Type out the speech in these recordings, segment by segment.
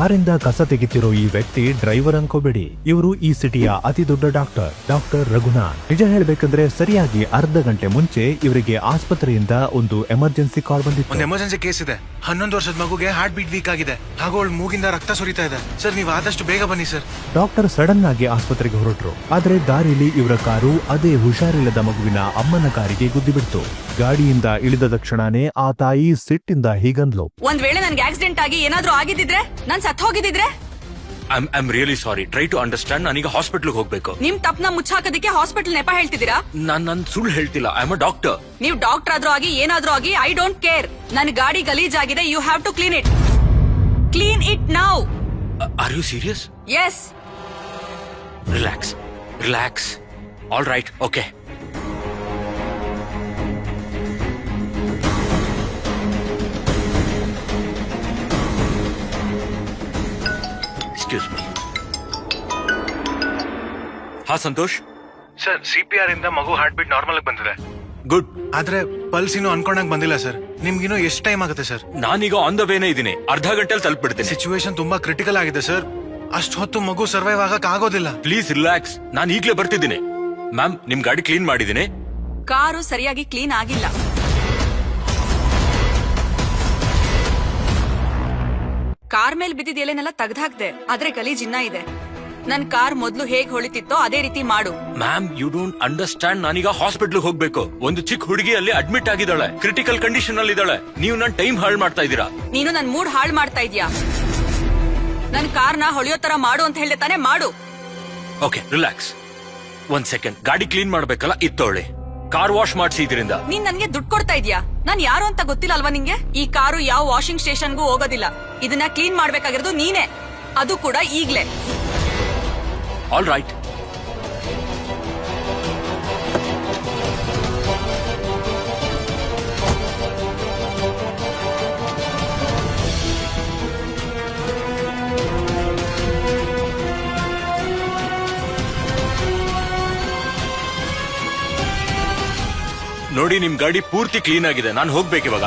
ಕಾರಿಂದ ಕಸ ತೆಗಿತಿರೋ ಈ ವ್ಯಕ್ತಿ ಡ್ರೈವರ್ ಅನ್ಕೋಬೇಡಿ. ಇವರು ಈ ಸಿಟಿಯ ಅತಿ ದೊಡ್ಡ ಡಾಕ್ಟರ್ ರಘುನಾಥ್. ನಿಜ ಹೇಳ್ಬೇಕಂದ್ರೆ ಸರಿಯಾಗಿ ಅರ್ಧ ಗಂಟೆ ಮುಂಚೆ ಇವರಿಗೆ ಆಸ್ಪತ್ರೆಯಿಂದ ಒಂದು ಎಮರ್ಜೆನ್ಸಿ ಕಾಲ್ ಬಂದಿತ್ತು. ಒಂದು ಎಮರ್ಜೆನ್ಸಿ ಕೇಸ್ ಇದೆ. 11 ವರ್ಷದ ಮಗುಗೆ ಹಾರ್ಟ್ ಬೀಟ್ ವೀಕ್ ಆಗಿದೆ ಹಾಗೂ ಅವಳ ಮೂಗಿಂದ ರಕ್ತ ಸುರಿತಾ ಇದೆ. ಸರ್, ನೀವು ಆದಷ್ಟು ಬೇಗ ಬನ್ನಿ ಸರ್. ಡಾಕ್ಟರ್ ಸಡನ್ ಆಗಿ ಆಸ್ಪತ್ರೆಗೆ ಹೊರಟರು. ಆದ್ರೆ ದಾರಿಲಿ ಇವರ ಕಾರು ಅದೇ ಹುಷಾರಿಲ್ಲದ ಮಗುವಿನ ಅಮ್ಮನ ಕಾರಿಗೆ ಗುದ್ದಿಬಿಡ್ತು. ಗಾಡಿಯಿಂದ ಇಳಿದ ತಕ್ಷಣನೇ ಆ ತಾಯಿ ಸಿಟ್ಟಿಂದ ಹೀಗಂದ್ಲು, ಒಂದ್ ವೇಳೆ ನನ್ಗೆ ಆಕ್ಸಿಡೆಂಟ್ ಆಗಿ ಏನಾದ್ರೂ ಆಗಿದ್ದಿದ್ರೆ, ನಾನ್ ಸತ್ ಹೋಗಿದ್ದಿದ್ರೆ? I really sorry. Try to understand. ನಾನೀಗ ಹಾಸ್ಪಿಟಲ್ ಹೋಗ್ಬೇಕು. ನಿಮ್ ತಪ್ಪನ ಮುಚ್ಚಾಕೋದಕ್ಕೆ ಹಾಸ್ಪಿಟಲ್ ನೆಪ ಹೇಳ್ತಿದ್ದೀರಾ? ನಾನ್ ಸುಳ್ಳು ಹೇಳ್ತಿಲ್ಲ. I am a doctor. ನೀವು ಡಾಕ್ಟರ್ ಆದ್ರೂ ಆಗಿ ಏನಾದ್ರೂ ಆಗಿ ಐ ಡೋಂಟ್ ಕೇರ್. ನನ್ ಗಾಡಿ ಗಲೀಜಾಗಿದೆ. You have to clean it now. Are you serious? Yes. Relax. All right, okay. ಹಾ ಸಂತೋಷ್. ಸರ್, CPR ಇಂದ ಮಗು ಹಾರ್ಟ್ ಬೀಟ್ ನಾರ್ಮಲ್ ಆಗಿ ಬಂದಿದೆ. ಗುಡ್. ಆದ್ರೆ ಪಲ್ಸ್ ಇನ್ನೂ ಅನ್ಕೊಂಡಂಗ್ ಬಂದಿಲ್ಲ ಸರ್. ನಿಮ್ಗಿನ್ನೂ ಎಷ್ಟು ಟೈಮ್ ಆಗುತ್ತೆ ಸರ್? ನಾನೀಗ ಆನ್ ದ ವೇನೇ ಇದ್ದೀನಿ. ಅರ್ಧ ಗಂಟೆಲಿ ತಲುಪಿಡ್ತೀನಿ. ಸಿಚುವೇಶನ್ ತುಂಬಾ ಕ್ರಿಟಿಕಲ್ ಆಗಿದೆ ಸರ್. ಅಷ್ಟು ಹೊತ್ತು ಮಗು ಸರ್ವೈವ್ ಆಗಕ್ ಆಗೋದಿಲ್ಲ. Please relax. ನಾನು ಈಗ್ಲೇ ಬರ್ತಿದ್ದೀನಿ. ಮ್ಯಾಮ್, ನಿಮ್ ಗಾಡಿ ಕ್ಲೀನ್ ಮಾಡಿದ್ದೀನಿ. ಕಾರು ಸರಿಯಾಗಿ ಕ್ಲೀನ್ ಆಗಿಲ್ಲ. ಕಾರ್ ಮೇಲ್ ಬಿದ್ದಿದ್ ಎಲೆನೆಲ್ಲ ತೆಗ್ದಾಕ್ದೆ, ಆದ್ರೆ ಗಲೀಜ್ ಇನ್ನ ಇದೆ. ನನ್ ಕಾರ್ ಮೊದ್ಲು ಹೇಗ್ ಹೊಳಿತಿತ್ತೋ ಅದೇ ರೀತಿ ಮಾಡು. Ma'am, you don't understand. ನಾನೀಗ ಹಾಸ್ಪಿಟಲ್ ಹೋಗ್ಬೇಕು. ಒಂದು ಚಿಕ್ಕ ಹುಡುಗಿ ಅಲ್ಲಿ ಅಡ್ಮಿಟ್ ಆಗಿದ್ದಾಳೆ. ಕ್ರಿಟಿಕಲ್ ಕಂಡೀಷನ್ ಅಲ್ಲಿ ಇದ್ದಾಳೆ. ನೀವು ನನ್ ಟೈಮ್ ಹಾಳು ಮಾಡ್ತಾ ಇದ್ದೀರಾ. ನೀನು ನನ್ ಮೂಡ್ ಹಾಳು ಮಾಡ್ತಾ ಇದ್ಯಾ? ನನ್ ಕಾರ್ನ ಹೊಳಿಯೋ ತರ ಮಾಡು ಅಂತ ಹೇಳ್ದೆ ತಾನೇ, ಮಾಡು. Okay, relax. ಒಂದ್ ಸೆಕೆಂಡ್. ಗಾಡಿ ಕ್ಲೀನ್ ಮಾಡ್ಬೇಕಲ್ಲ, ಇತ್ತೋಳಿ. ಕಾರ್ ವಾಶ್ ಮಾಡ್ಸಿ ಇದರಿಂದ. ನೀನ್ ನನ್ಗೆ ದುಡ್ಡು ಕೊಡ್ತಾ ಇದ್ಯಾ? ನಾನ್ ಯಾರು ಅಂತ ಗೊತ್ತಿಲ್ಲ ಅಲ್ವಾ ನಿಂಗೆ? ಈ ಕಾರು ಯಾವ ವಾಷಿಂಗ್ ಸ್ಟೇಷನ್ಗೂ ಹೋಗೋದಿಲ್ಲ. ಇದನ್ನ ಕ್ಲೀನ್ ಮಾಡ್ಬೇಕಾಗಿರೋದು ನೀನೇ, ಅದು ಕೂಡ ಈಗ್ಲೇ. All right. ನೋಡಿ, ನಿಮ್ ಗಾಡಿ ಪೂರ್ತಿ ಕ್ಲೀನ್ ಆಗಿದೆ. ನಾನು ಹೋಗ್ಬೇಕಿವಾಗ.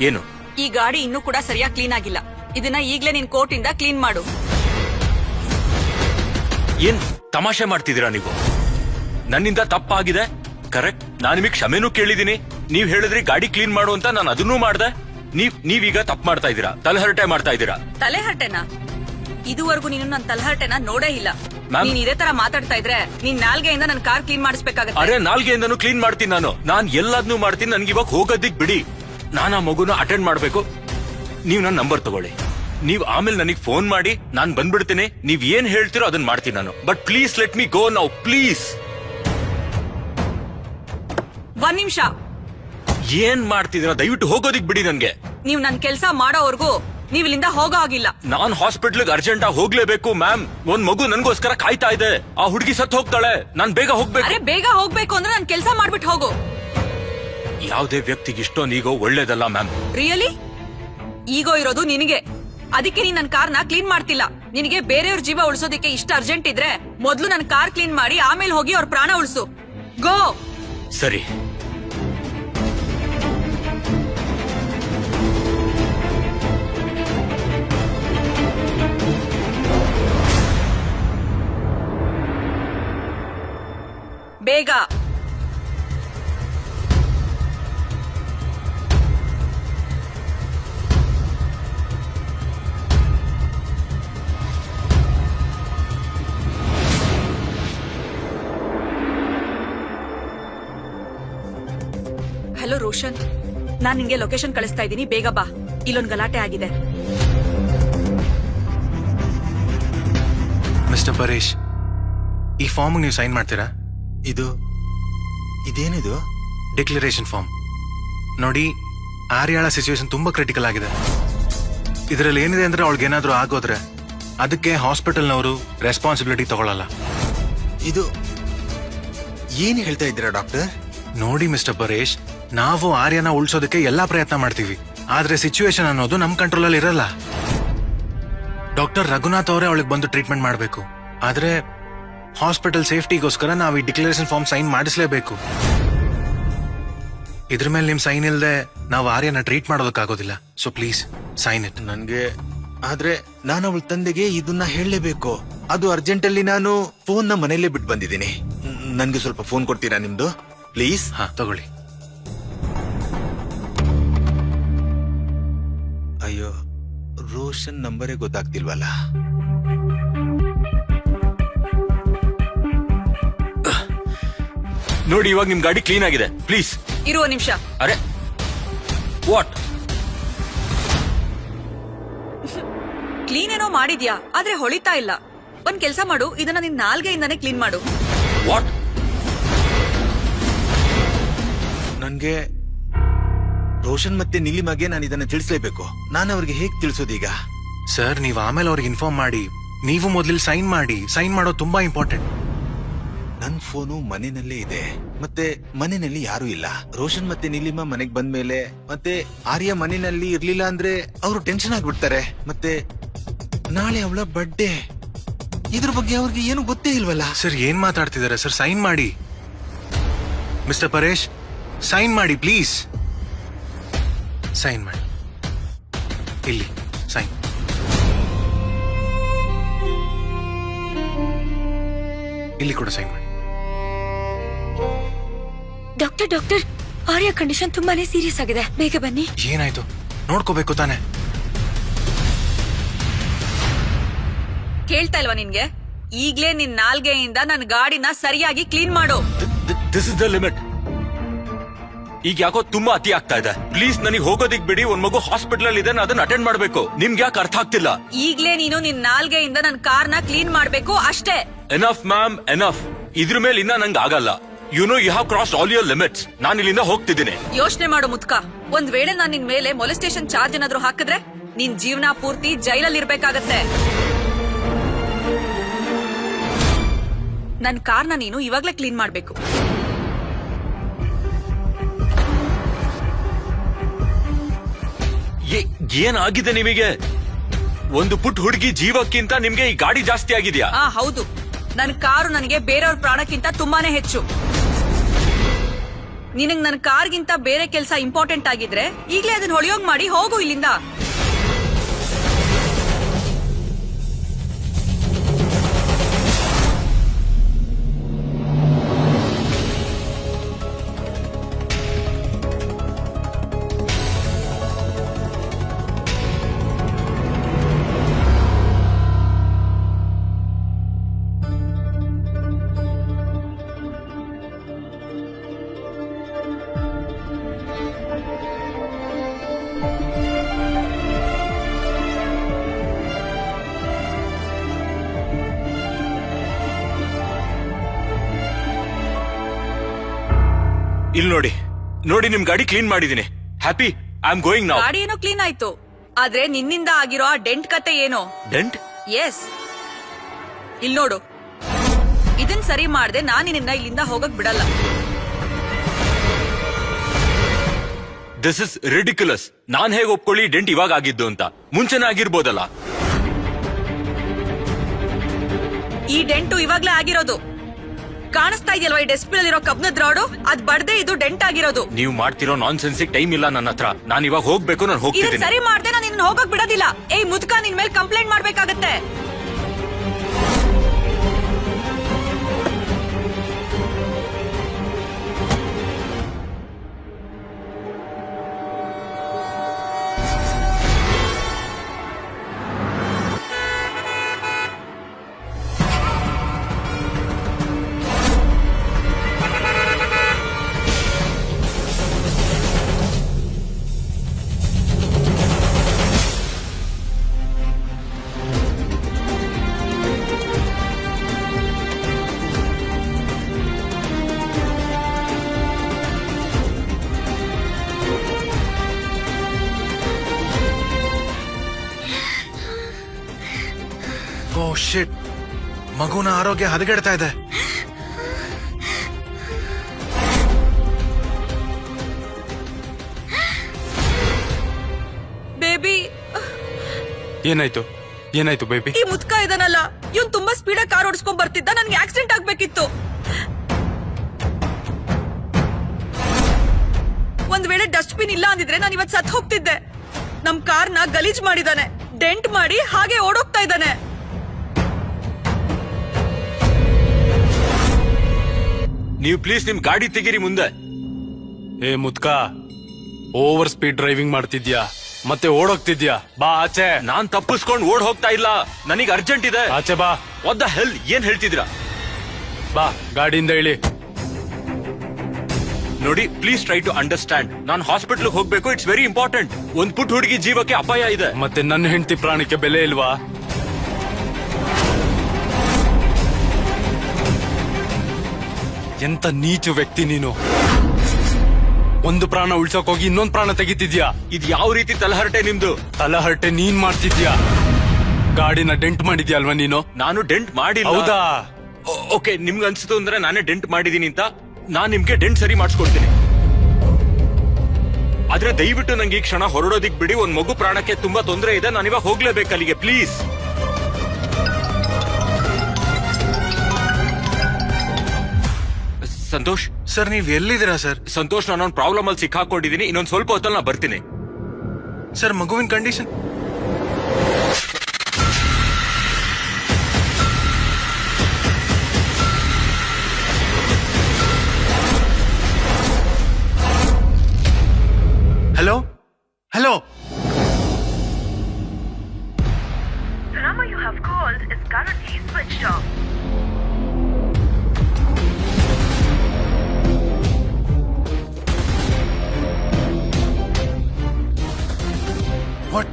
ಏನು? ಈ ಗಾಡಿ ಇನ್ನೂ ಕೂಡ ಸರಿಯಾಗಿ ಕ್ಲೀನ್ ಆಗಿಲ್ಲ. ಇದನ್ನ ಈಗ್ಲೇ ನಿನ್ ಕೋರ್ಟ್ ಇಂದ ಕ್ಲೀನ್ ಮಾಡು. ಏನ್ ತಮಾಷೆ ಮಾಡ್ತಿದ್ದೀರಾ ನೀವು? ನನ್ನಿಂದ ತಪ್ಪಾಗಿದೆ, ಕರೆಕ್ಟ್. ನಾನು ನಿಮಗೆ ಕ್ಷಮೆನೂ ಕೇಳಿದೀನಿ. ನೀವ್ ಹೇಳಿದ್ರಿ ಗಾಡಿ ಕ್ಲೀನ್ ಮಾಡು ಅಂತ, ನಾನು ಅದನ್ನೂ ಮಾಡ್ದೆ. ನೀವೀಗ ತಪ್ಪು ಮಾಡ್ತಾ ಇದ್ದೀರಾ. ತಲೆಹರಟೆ ಮಾಡ್ತಾ ಇದ್ದೀರಾ. ತಲೆಹರಟೆನಾ? ಇದುವರೆಗೂ ನೀನು ನನ್ನ ತಲೆಹರಟೆನ ನೋಡೇ ಇಲ್ಲ. ಮ್ಯಾಮ್, ನೀನ್ ಇದೇ ತರ ಮಾತಾಡ್ತಾ ಇದ್ರೆ ನೀನ್ ನಾಲ್ಗೆಯಿಂದ ನನ್ ಕಾರ್ ಕ್ಲೀನ್ ಮಾಡಿಸ್ಬೇಕಾಗತ್ತೆ. ಅರೆ, ನಾಲ್ಗೆಯಿಂದನೂ ಕ್ಲೀನ್ ಮಾಡ್ತೀನಿ ನಾನು ಎಲ್ಲದನ್ನೂ ಮಾಡ್ತೀನಿ. ನನ್ಗೆ ಇವಾಗ ಹೋಗೋದಿಕ್ ಬಿಡಿ. ನಾನು ಆ ಮಗುನ ಅಟೆಂಡ್ ಮಾಡ್ಬೇಕು. ನೀವ್ ನನ್ನ ನಂಬರ್ ತಗೊಳ್ಳಿ. ನೀವ್ ಆಮೇಲೆ ನನಗೆ ಫೋನ್ ಮಾಡಿ, ನಾನ್ ಬಂದ್ಬಿಡ್ತೀನಿ. ನೀವ್ ಏನ್ ಹೇಳ್ತೀರೋ ಅದನ್ನ ಮಾಡ್ತೀನಿ ನಾನು. But please let me go now, please. ಒಂದ್ ನಿಮಿಷ. ಏನ್ ಮಾಡ್ತಿದ್ದೀರಾ? ದಯವಿಟ್ಟು ಹೋಗೋದಿಕ್ ಬಿಡಿ ನನ್ಗೆ. ನೀವ್ ನನ್ ಕೆಲ್ಸ ಮಾಡೋವರೆಗೂ ನೀವ್ ಇಲ್ಲಿಂದ ಹೋಗೋ ಆಗಿಲ್ಲ. ನಾನ್ ಹಾಸ್ಪಿಟ್ಲ್ಗೆ ಅರ್ಜೆಂಟ್ ಆಗಿ ಹೋಗ್ಲೇಬೇಕು ಮ್ಯಾಮ್. ಒಂದ್ ಮಗು ನನ್ಗೋಸ್ಕರ ಕಾಯ್ತಾ ಇದೆ. ಆ ಹುಡುಗಿ ಸತ್ ಹೋಗ್ತಾಳೆ. ನಾನ್ ಬೇಗ ಹೋಗ್ಬೇಕು. ಅರೆ, ಬೇಗ ಹೋಗ್ಬೇಕು ಅಂದ್ರೆ ನನ್ ಕೆಲ್ಸ ಮಾಡ್ಬಿಟ್ಟು ಹೋಗು. ಯಾವುದೇ ವ್ಯಕ್ತಿಗೆ ಇಷ್ಟೊಂದು ಈಗೋ ಒಳ್ಳೇದಲ್ಲ ಮ್ಯಾಮ್. ರಿಯಲಿ? ಈಗೋ ಇರೋದು ನಿನಗೆ. ಅದಕ್ಕೆ ನೀನ್ ನನ್ ಕಾರ್ನ ಕ್ಲೀನ್ ಮಾಡ್ತಿಲ್ಲ. ನಿನಗೆ ಬೇರೆಯವ್ರ ಜೀವ ಉಳಿಸೋದಕ್ಕೆ ಇಷ್ಟ ಅರ್ಜೆಂಟ್ ಇದ್ರೆ ಮೊದ್ಲು ನನ್ ಕಾರ್ ಕ್ಲೀನ್ ಮಾಡಿ ಆಮೇಲೆ ಹೋಗಿ ಅವ್ರ ಪ್ರಾಣ ಉಳಿಸು. ಗೋ. ಸರಿ. ಬೇಗ. ಹಲೋ ರೋಷನ್, ನಾನ್ ನಿಂಗೆ ಲೊಕೇಶನ್ ಕಳಿಸ್ತಾ ಇದ್ದೀನಿ. ಬೇಗ ಬಾ, ಇಲ್ಲೊಂದು ಗಲಾಟೆ ಆಗಿದೆ. ಮಿಸ್ಟರ್ ಪರೇಶ್, ಈ ಫಾರ್ಮ್ ನೀವು ಸೈನ್ ಮಾಡ್ತೀರಾ? ಇದೇನಿದು? ಡಿಕ್ಲರೇಷನ್ ಫಾರ್ಮ್ ನೋಡಿ. ಆರ್ಯಾಳ ಸಿಚುವೇಶನ್ ತುಂಬಾ ಕ್ರಿಟಿಕಲ್ ಆಗಿದೆ. ಇದರಲ್ಲಿ ಏನಿದೆ ಅಂದ್ರೆ ಅವಳಿಗೇನಾದ್ರೂ ಆಗೋದ್ರೆ ಅದಕ್ಕೆ ಹಾಸ್ಪಿಟಲ್ನವರು ರೆಸ್ಪಾನ್ಸಿಬಿಲಿಟಿ ತಗೊಳ್ಳಲ್ಲ. ಇದು ಏನು ಹೇಳ್ತಾ ಇದ್ದೀರಾ ಡಾಕ್ಟರ್? ನೋಡಿ ಮಿಸ್ಟರ್ ಪರೇಶ್, ನಾವು ಆರ್ಯನ ಉಳಿಸೋದಕ್ಕೆ ಎಲ್ಲಾ ಪ್ರಯತ್ನ ಮಾಡ್ತೀವಿ. ಆದ್ರೆ ಸಿಚುವೇಶನ್ ಅನ್ನೋದು ನಮ್ ಕಂಟ್ರೋಲ್ ಅಲ್ಲಿ ಇರಲ್ಲ. ಡಾಕ್ಟರ್ ರಘುನಾಥ್ ಅವರೇ ಅವಳಿಗೆ ಬಂದು ಟ್ರೀಟ್ಮೆಂಟ್ ಮಾಡಬೇಕು. ಆದ್ರೆ ಹಾಸ್ಪಿಟಲ್ ಸೇಫ್ಟಿಗೋಸ್ಕರ ನಾವು ಈ ಡಿಕ್ಲರೇಷನ್ ಫಾರ್ಮ್ ಸೈನ್ ಮಾಡಿಸ್ಲೇಬೇಕು. ಇದ್ರ ಮೇಲೆ ನಿಮ್ ಸೈನ್ ಇಲ್ಲದೆ ನಾವು ಆರ್ಯನ ಟ್ರೀಟ್ ಮಾಡೋದಕ್ಕಾಗೋದಿಲ್ಲ. So please sign it. ನನ್ಗೆ ಆದ್ರೆ ನಾನು ಅವಳ ತಂದೆಗೆ ಇದನ್ನ ಹೇಳಲೇಬೇಕು. ಅದು ಅರ್ಜೆಂಟ್ ಅಲ್ಲಿ ನಾನು ಫೋನ್ ನ ಮನೆಯಲ್ಲೇ ಬಿಟ್ಟು ಬಂದಿದ್ದೀನಿ. ನನ್ಗೆ ಸ್ವಲ್ಪ ಫೋನ್ ಕೊಡ್ತೀರಾ ನಿಮ್ದು ಪ್ಲೀಸ್? ಹಾ ತಗೊಳ್ಳಿ. ಅಯ್ಯೋ, ರೋಷನ್ ನಂಬರೇ ಗೊತ್ತಾಗ್ತಿಲ್ವಲ್ಲ. ನೋಡಿ, ಇವಾಗ ನಿಮ್ ಗಾಡಿ ಕ್ಲೀನ್ ಆಗಿದೆ. ಪ್ಲೀಸ್ ಇರುವ ನಿಮಿಷ. ಅರೆ ವಾಟ್? ಕ್ಲೀನ್ ಏನೋ ಮಾಡಿದ್ಯಾ, ಆದ್ರೆ ಹೊಳಿತಾ ಇಲ್ಲ. ಒಂದ್ ಕೆಲ್ಸ ಮಾಡು, ಇದನ್ನ ನಿನ್ ನಾಲ್ಗೆಯಿಂದಾನೇ ಕ್ಲೀನ್ ಮಾಡು. ವಾಟ್? ನನ್ಗೆ ರೋಷನ್ ಮತ್ತೆ ನೀಲಿಮಾಗೆ ನಾನು ಇದನ್ನ ತಿಳಿಸ್ಲೇಬೇಕು. ನಾನು ಅವ್ರಿಗೆ ಹೇಗ್ ತಿಳಿಸೋದೀಗ? ಸರ್, ನೀವ್ ಆಮೇಲೆ ಅವ್ರಿಗೆ ಇನ್ಫಾರ್ಮ್ ಮಾಡಿ. ನೀವು ಮೊದ್ಲಿಲ್ ಸೈನ್ ಮಾಡಿ. ಸೈನ್ ಮಾಡೋದು ತುಂಬಾ ಇಂಪಾರ್ಟೆಂಟ್. ನನ್ ಫೋನು ಮನೆಯಲ್ಲೇ ಇದೆ, ಮತ್ತೆ ಮನೆಯಲ್ಲಿ ಯಾರು ಇಲ್ಲ. ರೋಷನ್ ಮತ್ತೆ ನೀಲಿಮಾ ಮನೆಗ್ ಬಂದ್ಮೇಲೆ ಮತ್ತೆ ಆರ್ಯ ಮನೆಯಲ್ಲಿ ಇರ್ಲಿಲ್ಲ ಅಂದ್ರೆ ಅವರು ಟೆನ್ಷನ್ ಆಗ್ಬಿಡ್ತಾರೆ. ಮತ್ತೆ ನಾಳೆ ಅವಳ ಬರ್ಡೇ, ಇದ್ರ ಬಗ್ಗೆ ಅವ್ರಿಗೆ ಏನು ಗೊತ್ತೇ ಇಲ್ವಲ್ಲ. ಸರ್, ಏನ್ ಮಾತಾಡ್ತಿದ್ದಾರೆ ಸರ್? ಸೈನ್ ಮಾಡಿ. ಮಿಸ್ಟರ್ ಪರೇಶ್, ಸೈನ್ ಮಾಡಿ ಪ್ಲೀಸ್. ಸೈನ್ ಮಾಡಿ. ಇಲ್ಲಿ ಸೈನ್. ಇಲ್ಲಿ ಕೂಡ ಸೈನ್ ಮಾಡಿ. ಡಾಕ್ಟರ್, ಆರ್ಯ ಕಂಡೀಷನ್ ತುಂಬಾನೇ ಸೀರಿಯಸ್ ಆಗಿದೆ, ಬೇಗ ಬನ್ನಿ. ಏನಾಯ್ತು? ನೋಡ್ಕೋಬೇಕು ತಾನೆ. ಕೇಳ್ತಾ ಇಲ್ವಾ ನಿನ್ಗೆ? ಈಗ್ಲೇ ನಿನ್ ನಾಲ್ಗೆಯಿಂದ ನನ್ ಗಾಡಿನ ಸರಿಯಾಗಿ ಕ್ಲೀನ್ ಮಾಡು. This is the limit. ಈಗ ಯಾಕೋ ತುಂಬಾ ಅತಿ ಆಗ್ತಾ ಇದೆ. ಪ್ಲೀಸ್ ನನಗೆ ಹೋಗೋದಿಕ್ ಬಿಡಿ. ಒಂದ್ ಮಗು ಹಾಸ್ಪಿಟಲ್ ಅಲ್ಲಿ ಇದೆ, ಅದನ್ನ ಅಟೆಂಡ್ ಮಾಡ್ಬೇಕು. ನಿಮ್ಗೆ ಯಾಕೆ ಅರ್ಥ ಆಗ್ತಿಲ್ಲ? ಈಗ್ಲೇ ನೀನು ನಿನ್ ನಾಲ್ಗೆಯಿಂದ ನನ್ ಕಾರ್ನ ಕ್ಲೀನ್ ಮಾಡ್ಬೇಕು ಅಷ್ಟೇ. Enough ma'am, enough. ಇದ್ರ ಮೇಲೆ ಇನ್ನ ನಂಗೆ ಆಗಲ್ಲ. You know you have cross all your limits. ನಾನು ಇಲ್ಲಿಂದ ಹೋಗ್ತಿದ್ದೀನಿ. ಯೋಚನೆ ಮಾಡು ಮುತ್ಕ. ಒಂದ್ ವೇಳೆ ನಾನ್ ನಿನ್ ಮೇಲೆ ಮೊಲೆಸ್ಟೇಷನ್ ಚಾರ್ಜ್ ಏನಾದ್ರು ಹಾಕಿದ್ರೆ ನಿನ್ ಜೀವನ ಪೂರ್ತಿ ಜೈಲಲ್ಲಿ ಇರ್ಬೇಕಾಗತ್ತೆ. ನನ್ ಕಾರ್ನ ನೀನು ಇವಾಗ್ಲೇ ಕ್ಲೀನ್ ಮಾಡ್ಬೇಕು. ಏನಾಗಿದೆ ನಿಮಗೆ? ಒಂದು ಪುಟ್ಟ ಹುಡುಗಿ ಜೀವಕ್ಕಿಂತ ನಿಮ್ಗೆ ಈ ಗಾಡಿ ಜಾಸ್ತಿ ಆಗಿದ್ಯಾ? ಹೌದು, ನನ್ ಕಾರು ನನಗೆ ಬೇರೆಯವ್ರ ಪ್ರಾಣಕ್ಕಿಂತ ತುಂಬಾನೇ ಹೆಚ್ಚು. ನಿನಗ್ ನನ್ ಕಾರ್ಗಿಂತ ಬೇರೆ ಕೆಲಸ ಇಂಪಾರ್ಟೆಂಟ್ ಆಗಿದ್ರೆ ಈಗ್ಲೇ ಅದನ್ನ ಹೊಳೆಯೋಗ್ ಮಾಡಿ ಹೋಗು ಇಲ್ಲಿಂದ. ಇಲ್ಲಿ ನೋಡಿ, ನಿಮ್ ಗಾಡಿ ಕ್ಲೀನ್ ಮಾಡಿದೀನಿ. Happy? I am going now. ಗಾಡಿ ಏನೋ ಕ್ಲೀನ್ ಆಯ್ತು, ಆದ್ರೆ ನಿನ್ನಿಂದ ಆಗಿರೋ ಆ ಡೆಂಟ್ ಕತೆ ಏನೋ. ಡೆಂಟ್? ಎಸ್, ಇಲ್ ನೋಡು. ಇದನ್ ಸರಿ ಮಾಡ್ದೆ ನಾನ್ ನಿನ್ನ ಇಲ್ಲಿಂದ ಹೋಗಕ್ ಬಿಡಲ್ಲ. This is ridiculous. ನಾನ್ ಹೇಗೆ ಒಪ್ಕೊಳ್ಳಿ ಡೆಂಟ್ ಇವಾಗ ಆಗಿದ್ದು ಅಂತ? ಮುಂಚೆನೇ ಆಗಿರ್ಬೋದಲ್ಲ. ಈ ಡೆಂಟು ಇವಾಗ್ಲೇ ಆಗಿರೋದು. ಕಾಣಿಸ್ತಾ ಇದೆಯಲ್ವಾ ಈ ಡೆಸ್ಪಿನ್ ಇರೋ ಕಬ್ನದ್ ರಾಡು? ಅದ್ ಬಡ್ದೆ ಇದು ಡೆಂಟ್ ಆಗಿರೋದು. ನೀವು ಮಾಡ್ತಿರೋ ನಾನ್ ಸೆನ್ಸಿಗೆ ಟೈಮ್ ಇಲ್ಲ ನನ್ನ ಹತ್ರ. ನಾನು ಇವಾಗ ಹೋಗ್ಬೇಕು. ನಾನು ಇದನ್ ಹೋಗ್ತಿದ್ದೀನಿ. ಸರಿ ಮಾಡ್ದೆ ನಾನು ನಿನ್ನ ಹೋಗಕ್ ಬಿಡೋದಿಲ್ಲ. ಏಯ್ ಮುದ್ಕ, ನಿನ್ ಮೇಲೆ ಕಂಪ್ಲೇಂಟ್ ಮಾಡ್ಬೇಕಾಗತ್ತೆ. ಓ ಶಿಟ್, ಮಗುನ ಆರೋಗ್ಯ ಹದಗೆಡ್ತಾ ಇದೆ. ಬೇಬಿ, ಏನಾಯ್ತು ಬೇಬಿ? ಈ ಮುದ್ಕ ಇದನಲ್ಲ, ಇವನ್ ತುಂಬಾ ಸ್ಪೀಡಾಗಿ ಕಾರ್ ಓಡಿಸ್ಕೊಂಡ್ ಬರ್ತಿದ್ದ. ನನ್ಗೆ ಆಕ್ಸಿಡೆಂಟ್ ಆಗ್ಬೇಕಿತ್ತು. ಒಂದ್ ವೇಳೆ ಡಸ್ಟ್ ಬಿನ್ ಇಲ್ಲ ಅಂದಿದ್ರೆ ನಾನು ಇವತ್ ಸತ್ ಹೋಗ್ತಿದ್ದೆ. ನಮ್ ಕಾರ್ನ ಗಲೀಜ್ ಮಾಡಿದಾನೆ. ಡೆಂಟ್ ಮಾಡಿ ಹಾಗೆ ಓಡೋಗ್ತಾ ಇದ್ದಾನೆ. ನೀವು ಪ್ಲೀಸ್ ನಿಮ್ ಗಾಡಿ ತೆಗೀರಿ ಮುಂದೆ. ಏ ಮುದ್ಕ, ಓವರ್ ಸ್ಪೀಡ್ ಡ್ರೈವಿಂಗ್ ಮಾಡ್ತಿದ್ಯಾ ಮತ್ತೆ ಓಡೋಗ್ತಿದ್ಯಾ? ಬಾ ಆಚೆ. ನಾನ್ ತಪ್ಪಿಸ್ಕೊಂಡ್ ಓಡ್ ಹೋಗ್ತಾ ಇಲ್ಲ, ನನಗೆ ಅರ್ಜೆಂಟ್ ಇದೆ. ಆಚೆ ಬಾ. ವಾಟ್ ದ ಹೆಲ್, ಏನ್ ಹೇಳ್ತಿದ್ರಾ? ಬಾ ಗಾಡಿಯಿಂದ ಇಳಿ. ನೋಡಿ ಪ್ಲೀಸ್ ಟ್ರೈ ಟು ಅಂಡರ್ಸ್ಟ್ಯಾಂಡ್. ನಾನು ಹಾಸ್ಪಿಟಲ್ ಹೋಗ್ಬೇಕು, ಇಟ್ಸ್ ವೆರಿ ಇಂಪಾರ್ಟೆಂಟ್. ಒಂದ್ ಪುಟ್ಟ ಹುಡುಗಿ ಜೀವಕ್ಕೆ ಅಪಾಯ ಇದೆ. ಮತ್ತೆ ನನ್ನ ಹೆಂಡತಿ ಪ್ರಾಣಕ್ಕೆ ಬೆಲೆ ಇಲ್ವಾ? ಎಂತ ನೀಚು ವ್ಯಕ್ತಿ ನೀನು. ಒಂದು ಪ್ರಾಣ ಉಳ್ಸೋಕ್ ಹೋಗಿ ಇನ್ನೊಂದ್ ಪ್ರಾಣ ತೆಗಿತಿದ್ಯಾ. ಇದ್ ಯಾವ ರೀತಿ ತಲಹರಟೆ ನಿಮ್ದು? ತಲಹರಟೆ ನೀನ್ ಮಾಡ್ತಿದ್ಯಾ. ಗಾಡಿನ ಡೆಂಟ್ ಮಾಡಿದ್ಯಾ ಅಲ್ವಾ ನೀನು? ನಾನು ಡೆಂಟ್ ಮಾಡಿಲ್ಲ. ಹೌದಾ? ಓಕೆ, ನಿಮ್ಗೆ ಅನ್ಸುತ್ತೆ ಅಂದ್ರೆ ನಾನೇ ಡೆಂಟ್ ಮಾಡಿದೀನಿ ಅಂತ. ನಾನ್ ನಿಮ್ಗೆ ಡೆಂಟ್ ಸರಿ ಮಾಡಿಸ್ಕೊಡ್ತೀನಿ. ಆದ್ರೆ ದಯವಿಟ್ಟು ನಂಗೆ ಈ ಕ್ಷಣ ಹೊರಡೋದಿಕ್ ಬಿಡಿ. ಒಂದ್ ಮಗು ಪ್ರಾಣಕ್ಕೆ ತುಂಬಾ ತೊಂದರೆ ಇದೆ. ನಾನು ಇವಾಗ ಹೋಗ್ಲೇಬೇಕು ಅಲ್ಲಿಗೆ, ಪ್ಲೀಸ್. ಸಂತೋಷ್ ಸರ್ ನೀವ್ ಎಲ್ಲಿದ್ದೀರಾ ಸರ್? ಸಂತೋಷ್, ನಾನೊಂದು ಪ್ರಾಬ್ಲಮ್ ಅಲ್ಲಿ ಸಿಕ್ಕಾಕೊಂಡಿದ್ದೀನಿ. ಇನ್ನೊಂದ್ ಸ್ವಲ್ಪ ಹೊತ್ತಲ್ಲಿ ನಾ ಬರ್ತೀನಿ. ಸರ್ ಮಗುವಿನ condition? Hello hello. The number you have called is currently switched off. What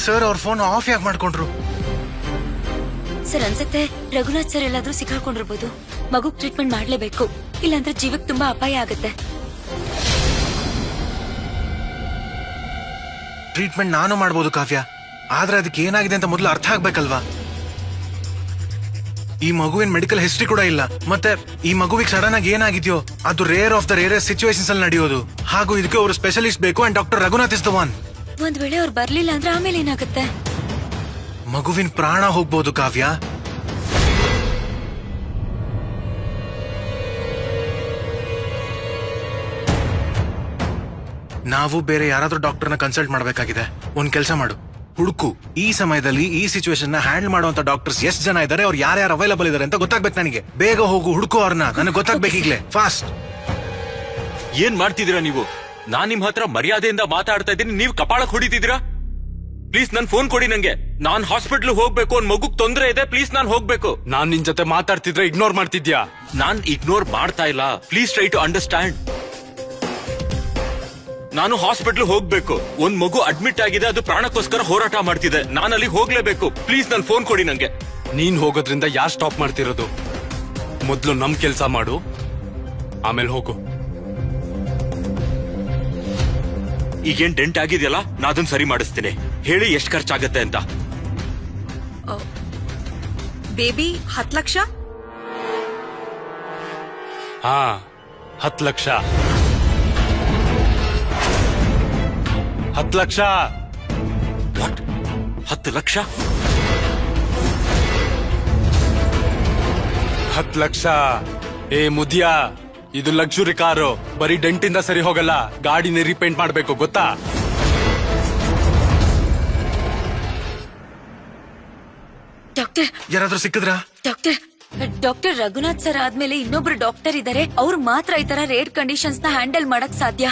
sir, ಅವ್ರ ಫೋನ್ ಆಫ್ ಯಾಕೆ ಮಾಡ್ಕೊಂಡ್ರು? ಸರ್ ಅನ್ಸುತ್ತೆ ರಘುನಾಥ್ ಸರ್ ಎಲ್ಲಾದ್ರೂ ಸಿಕ್ಕಾಕೊಂಡಿರ್ಬೋದು. ಮಗುಗ್ ಟ್ರೀಟ್ಮೆಂಟ್ ಮಾಡ್ಲೇಬೇಕು, ಇಲ್ಲಾಂದ್ರೆ ಜೀವಕ್ಕೆ ತುಂಬಾ ಅಪಾಯ ಆಗುತ್ತೆ. ಟ್ರೀಟ್ಮೆಂಟ್ ನಾನು ಮಾಡ್ಬೋದು ಕಾವ್ಯ, ಆದ್ರೆ ಅದಕ್ಕೆ ಏನಾಗಿದೆ ಅಂತ ಮೊದಲು ಅರ್ಥ ಆಗ್ಬೇಕಲ್ವಾ? ಈ ಮಗುವಿನ ಮೆಡಿಕಲ್ ಹಿಸ್ಟ್ರಿ ಕೂಡ ಇಲ್ಲ. ಮತ್ತೆ ಈ ಮಗುವಿಗೆ ಸಡನ್ ಆಗಿ ಏನಾಗಿದ್ಯೋ ಅದು rare of the rarest situations ಅಲ್ಲಿ ನಡೆಯೋದು. ಹಾಗೂ ಇದಕ್ಕೆ ಅವರು ಸ್ಪೆಷಲಿಸ್ಟ್ ಬೇಕು, and doctor Raghunath is the one. ಒಂದ್ ವೇಳೆ ಅವ್ರು ಬರ್ಲಿಲ್ಲ ಅಂದ್ರೆ ಆಮೇಲೆ ಏನಾಗುತ್ತೆ? ಮಗುವಿನ ಪ್ರಾಣ ಹೋಗ್ಬೋದು ಕಾವ್ಯ. ನಾವು ಬೇರೆ ಯಾರಾದ್ರೂ ಡಾಕ್ಟರ್ನ ಕನ್ಸಲ್ಟ್ ಮಾಡ್ಬೇಕಾಗಿದೆ. ಒಂದ್ ಕೆಲಸ ಮಾಡು, ಹುಡುಕು. ಈ ಸಮಯದಲ್ಲಿ ಈ ಸಿಚುವೇಶನ್ ನ ಹ್ಯಾಂಡಲ್ ಮಾಡುವಂತ ಡಾಕ್ಟರ್ಸ್ ಎಷ್ಟು ಜನ ಇದ್ದಾರೆ, ಅವ್ರು ಯಾರ್ಯಾರು ಅವೈಲಬಲ್ ಇದಾರೆ ಅಂತ ಗೊತ್ತಾಗ್ಬೇಕು ನನಗೆ. ಬೇಗ ಹೋಗು, ಹುಡುಕು ಅವ್ರನ್ನ. ನನಗೆ ಗೊತ್ತಾಗ್ಬೇಕು ಈಗ್ಲೇ, ಫಾಸ್ಟ್. ಏನ್ ಮಾಡ್ತಿದ್ದೀರಾ ನೀವು? ನಾನ್ ನಿಮ್ ಹತ್ರ ಮರ್ಯಾದೆಯಿಂದ ಮಾತಾಡ್ತಾ ಇದ್ದೀನಿ, ನೀವು ಕಪಾಳಕ್ ಹೊಡಿತಿದ್ದೀರಾ? ಪ್ಲೀಸ್ ನನ್ ಫೋನ್ ಕೊಡಿ ನಂಗೆ. ನಾನ್ ಹಾಸ್ಪಿಟಲ್ ಹೋಗ್ಬೇಕು, ಒಂದ್ ಮಗುಗ್ ತೊಂದ್ರೆ ಇದೆ, ಪ್ಲೀಸ್ ನಾನ್ ಹೋಗ್ಬೇಕು. ನಾನ್ ನಿನ್ ಜೊತೆ ಮಾತಾಡ್ತಿದ್ರೆ ಇಗ್ನೋರ್ ಮಾಡ್ತಿದ್ಯಾ? ನಾನ್ ಇಗ್ನೋರ್ ಮಾಡ್ತಾ ಇಲ್ಲ, ಪ್ಲೀಸ್ ಟ್ರೈ ಟು ಅಂಡರ್ಸ್ಟ್ಯಾಂಡ್. ನಾನು ಹಾಸ್ಪಿಟಲ್ ಹೋಗ್ಬೇಕು. ಒಂದ್ ಮಗು ಅಡ್ಮಿಟ್ ಆಗಿದೆ, ಅದು ಪ್ರಾಣಕ್ಕೋಸ್ಕರ ಹೋರಾಟ ಮಾಡ್ತಿದೆ. ನಾನು ಅಲ್ಲಿ ಹೋಗ್ಲೇಬೇಕು. ಪ್ಲೀಸ್ ನನ್ ಫೋನ್ ಕೊಡಿ ನಂಗೆ. ನೀನ್ ಹೋಗೋದ್ರಿಂದ ಯಾರ್ ಸ್ಟಾಪ್ ಮಾಡ್ತಿರೋದು? ಮೊದ್ಲು ನಮ್ ಕೆಲ್ಸ ಮಾಡು, ಆಮೇಲೆ ಹೋಗು. ಈಗೇನ್ ಡೆಂಟ್ ಆಗಿದೆಯಲ್ಲ, ನಾ ಅದನ್ನ ಸರಿ ಮಾಡಿಸ್ತೀನಿ. ಹೇಳಿ ಎಷ್ಟ್ ಖರ್ಚಾಗತ್ತೆ ಅಂತ. ಬೇಬಿ 10 ಲಕ್ಷ. ಹಾ, 10 ಲಕ್ಷ. 10 ಲಕ್ಷ. ವಾಟ್? 10 ಲಕ್ಷ? 10 ಲಕ್ಷ. ಏ ಮುದಿಯಾ, ಇದು ಲಕ್ಸುರಿ ಕಾರು. ಬರೀ ಡೆಂಟಿಂದ ಸರಿ ಹೋಗಲ್ಲ, ಗಾಡಿನ ರಿಪೇಂಟ್ ಮಾಡ್ಬೇಕು, ಗೊತ್ತಾ? ಡಾಕ್ಟರ್, ಯಾರಾದ್ರೂ ಸಿಕ್ಕಿದ್ರಾ? ಡಾಕ್ಟರ್ ರಘುನಾಥ್ ಸರ್ ಆದ್ಮೇಲೆ ಇನ್ನೊಬ್ರು ಡಾಕ್ಟರ್ ಇದಾರೆ. ಅವ್ರು ಮಾತ್ರ ಈ ತರ ರೇರ್ ಕಂಡೀಷನ್ಸ್ ನ ಹ್ಯಾಂಡಲ್ ಮಾಡಕ್ ಸಾಧ್ಯ.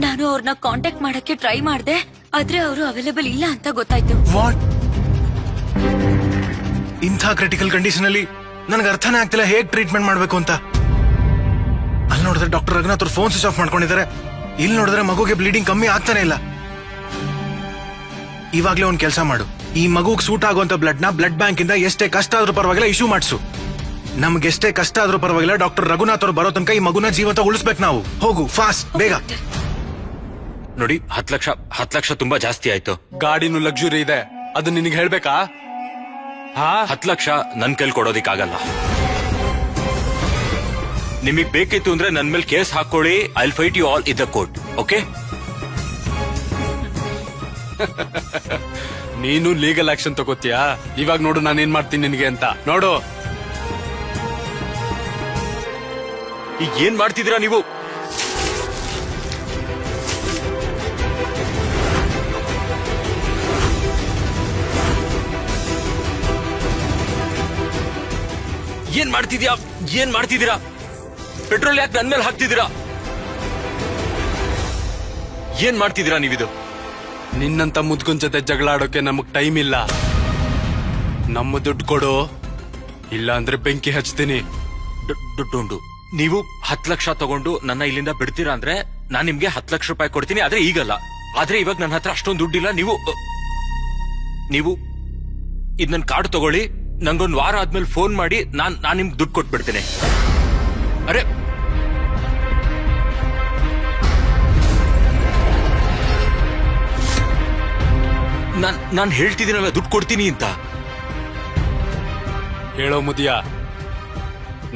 ನಾನು ಅವ್ರನ್ನ ಕಾಂಟ್ಯಾಕ್ಟ್ ಮಾಡಕ್ಕೆ ಟ್ರೈ ಮಾಡ್ದೆ, ಆದ್ರೆ ಅವರು ಅವೈಲೇಬಲ್ ಇಲ್ಲ ಅಂತ ಗೊತ್ತಾಯ್ತು. ವಾಟ್? ಇಂಥ ಕ್ರಿಟಿಕಲ್ ಕಂಡೀಷನ್ ಅಲ್ಲಿ ನನಗೆ ಅರ್ಥನೇ ಆಗ್ತಿಲ್ಲ ಹೇಗ್ ಟ್ರೀಟ್ಮೆಂಟ್ ಮಾಡ್ಬೇಕು ಅಂತ. ಅಲ್ಲಿ ನೋಡಿದ್ರೆ ಡಾಕ್ಟರ್ ರಘುನಾಥ್ ಅವ್ರ ಫೋನ್ ಸ್ವಿಚ್ ಆಫ್ ಮಾಡ್ಕೊಂಡಿದ್ದಾರೆ. ಇಲ್ಲಿ ನೋಡಿದ್ರೆ ಮಗುಗೆ ಬ್ಲೀಡಿಂಗ್ ಕಮ್ಮಿ ಆಗ್ತಾನೆ ಇಲ್ಲ. ಇವಾಗ್ಲೇ ಒಂದ್ ಕೆಲಸ ಮಾಡು, ಈ ಮಗುಗ್ ಸೂಟ್ ಆಗುವಂತ ಬ್ಲಡ್ ನ ಬ್ಲಡ್ ಬ್ಯಾಂಕ್ ಇಂದ ಎಷ್ಟೇ ಕಷ್ಟ ಆದ್ರೂ ಪರವಾಗಿಲ್ಲ ಇಶ್ಯೂ ಮಾಡಿಸು. ನಮ್ಗೆ ಎಷ್ಟೇ ಕಷ್ಟ ಆದ್ರೂ ಪರವಾಗಿಲ್ಲ, ಡಾಕ್ಟರ್ ರಘುನಾಥ್ ಅವ್ರು ಬರೋ ತನಕ ಈ ಮಗುನ ಜೀವಂತ ಉಳಿಸ್ಬೇಕು ನಾವು. ಹೋಗು ಫಾಸ್ಟ್, ಬೇಗ. ನೋಡಿ, 10 ಲಕ್ಷ ತುಂಬಾ ಜಾಸ್ತಿ ಆಯ್ತು. ಗಾಡಿನೂ ಲಕ್ಸುರಿ ಇದೆ, ಅದು ನಿನಗೆ ಹೇಳ್ಬೇಕಾ? ಹಾ, 10 ಲಕ್ಷ ನನ್ ಕೈಲಿ ಕೊಡೋದಿಕ್ಕಾಗಲ್ಲ. ನಿಮಗ್ ಬೇಕಿತ್ತು ಅಂದ್ರೆ ನನ್ ಮೇಲೆ ಕೇಸ್ ಹಾಕೊಳ್ಳಿ. I will fight you all in the court. Okay? ನೀನು ಲೀಗಲ್ ಆಕ್ಷನ್ ತಗೋತೀಯಾ? ಇವಾಗ ನೋಡು ನಾನು ಏನ್ ಮಾಡ್ತೀನಿ ನಿನಗೆ ಅಂತ. ನೋಡು. ಈಗ ಏನ್ ಮಾಡ್ತಿದ್ದೀರಾ ನೀವು? ಏನ್ ಮಾಡ್ತಿದ್ದೀರಾ ಪೆಟ್ರೋಲ್ ಯಾಕೆ ನನ್ ಮೇಲೆ ಹಾಕ್ತಿದ್ದೀರಾ? ಏನ್ ಮಾಡ್ತಿದ್ದೀರಾ ನೀವಿದು? ನಿನ್ನಂತ ಮುದ್ಕುನ್ ಜೊತೆ ಜಗಳ ಆಡೋಕೆ ನಮಗ್ ಟೈಮ್ ಇಲ್ಲ. ನಮ್ಮ ದುಡ್ಡು ಕೊಡು, ಇಲ್ಲ ಅಂದ್ರೆ ಬೆಂಕಿ ಹಚ್ತೀನಿ. ದುಡ್ಡು ನೀವು 10 ಲಕ್ಷ ತಗೊಂಡು ನನ್ನ ಇಲ್ಲಿಂದ ಬಿಡ್ತೀರಾ ಅಂದ್ರೆ ನಾನ್ ನಿಮ್ಗೆ 10 ಲಕ್ಷ ರೂಪಾಯಿ ಕೊಡ್ತೀನಿ. ಆದ್ರೆ ಈಗಲ್ಲ. ಆದ್ರೆ ಇವಾಗ ನನ್ನ ಹತ್ರ ಅಷ್ಟೊಂದು ದುಡ್ಡಿಲ್ಲ. ನೀವು ಇದ್ ನನ್ ಕಾರ್ಡ್ ತಗೊಳ್ಳಿ. ನಂಗೊಂದ್ ವಾರ ಆದ್ಮೇಲೆ ಫೋನ್ ಮಾಡಿ ನಾನ್ ನಿಮ್ಗೆ ದುಡ್ಡು ಕೊಟ್ಬಿಡ್ತೀನಿ. ಅರೆ ನಾನ್ ಹೇಳ್ತಿದ್ದೀನಲ್ಲ ದುಡ್ಡು ಕೊಡ್ತೀನಿ ಅಂತ. ಹೇಳೋ ಮುದಿಯ,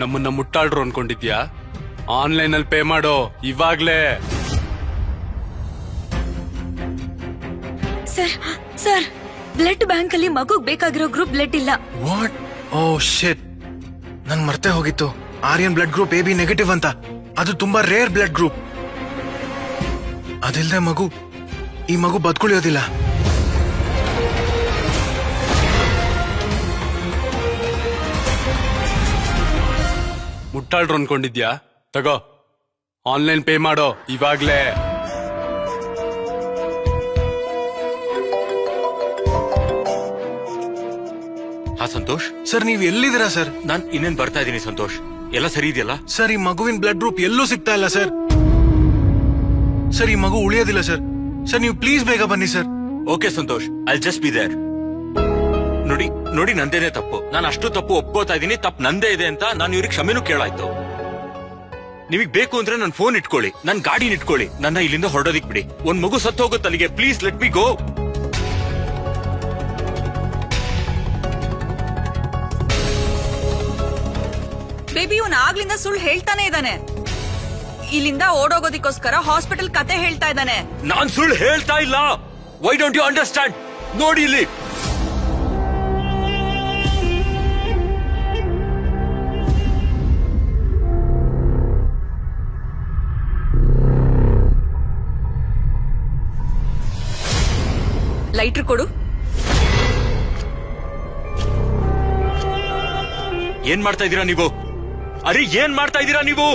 ನಮ್ಮನ್ನ ಮುಟ್ಟಾಳ್ರು ಅನ್ಕೊಂಡಿದ್ಯಾ? ಆನ್ಲೈನ್ ಅಲ್ಲಿ ಪೇ ಮಾಡೋ ಇವಾಗ್ಲೇ. ಸರ್ ಬ್ಲಡ್ ಬ್ಯಾಂಕ್ ಅಲ್ಲಿ ಮಗುಗ್ ಬೇಕಾಗಿರೋ ಗ್ರೂಪ್ ಬ್ಲಡ್ ಇಲ್ಲ. ವಾಟ್? ಓ ಶಿಟ್, ನನ್ ಮರ್ತೆ ಹೋಗಿತ್ತು. Aryan blood group AB negative ಅಂತ. ಅದು ತುಂಬಾ ರೇರ್ ಬ್ಲಡ್ ಗ್ರೂಪ್. ಅದಿಲ್ದೆ ಈ ಮಗು ಬದುಕುಳಿಯೋದಿಲ್ಲ. ಮುಟ್ಟಾಳ್ರು ಅನ್ಕೊಂಡಿದ್ಯಾ? ತಗೋ, ಆನ್ಲೈನ್ ಪೇ ಮಾಡೋ ಇವಾಗ್ಲೇ. ಹಾ ಸಂತೋಷ್. ಸರ್ ನೀವ್ ಎಲ್ಲಿದ್ದೀರಾ ಸರ್? ನಾನ್ ಇನ್ನೇನ್ ಬರ್ತಾ ಇದೀನಿ ಸಂತೋಷ್. ಎಲ್ಲ ಸರಿ ಇದೆಯಲ್ಲ? ಸರ್ ಈ ಮಗುವಿನ ಬ್ಲಡ್ ಗ್ರೂಪ್ ಎಲ್ಲೂ ಸಿಗ್ತಾ ಇಲ್ಲ ಸರ್. ಸರ್ ಈ ಮಗು ಉಳಿಯೋದಿಲ್ಲ ಸರ್. ಸರ್ ನೀವು ಪ್ಲೀಸ್ ಬೇಗ ಬನ್ನಿ sir. Okay Santosh, I just be there. ನೋಡಿ ನಂದೇನೆ ತಪ್ಪು. ನಾನು ಅಷ್ಟು ತಪ್ಪು ಒಪ್ಕೋತಾ ಇದೀನಿ. ತಪ್ಪು ನಂದೇ ಇದೆ ಅಂತ ನಾನು ಇವ್ರಿಗೆ ಕ್ಷಮೆನೂ ಕೇಳಾಯ್ತು. ನಿಮಗ್ ಬೇಕು ಅಂದ್ರೆ ನನ್ ಫೋನ್ ಇಟ್ಕೊಳ್ಳಿ, ನನ್ ಗಾಡಿನ ಇಟ್ಕೊಳ್ಳಿ, ನನ್ನ ಇಲ್ಲಿಂದ ಹೊರಡೋದಿಕ್ ಬಿಡಿ. ಒಂದ್ ಮಗು ಸತ್ತು ಹೋಗುತ್ತೆ ಅಲ್ಲಿಗೆ. Please let me go. Baby ಇವನ್ ಆಗ್ಲಿಂದ ಸುಳ್ಳು ಹೇಳ್ತಾನೆ ಇದ್ದಾನೆ. ಇಲ್ಲಿಂದ ಓಡೋಗೋದಿಕ್ಕೋಸ್ಕರ ಹಾಸ್ಪಿಟಲ್ ಕತೆ ಹೇಳ್ತಾ ಇದ್ದಾನೆ. ನಾನ್ ಸುಳ್ಳು ಹೇಳ್ತಾ ಇಲ್ಲ. Why don't you understand? ನೋಡಿ ಇಲ್ಲಿ. ಲೈಟ್ರ್ ಕೊಡು. ಏನ್ ಮಾಡ್ತಾ ಇದ್ದೀರಾ ನೀವು? ಅರೆ ಏನ್ ಮಾಡ್ತಾ ಇದ್ದೀರಾ ನೀವು?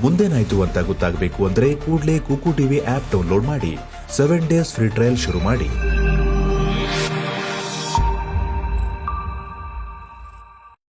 ಮುಂದೇನಾಯ್ತು ಅಂತ ಗೊತ್ತಾಗಬೇಕು ಅಂದ್ರೆ ಕೂಡಲೇ ಕುಕು ಟಿವಿ ಆಪ್ ಡೌನ್ಲೋಡ್ ಮಾಡಿ. 7 ಡೇಸ್ ಫ್ರೀ ಟ್ರಯಲ್ ಶುರು ಮಾಡಿ.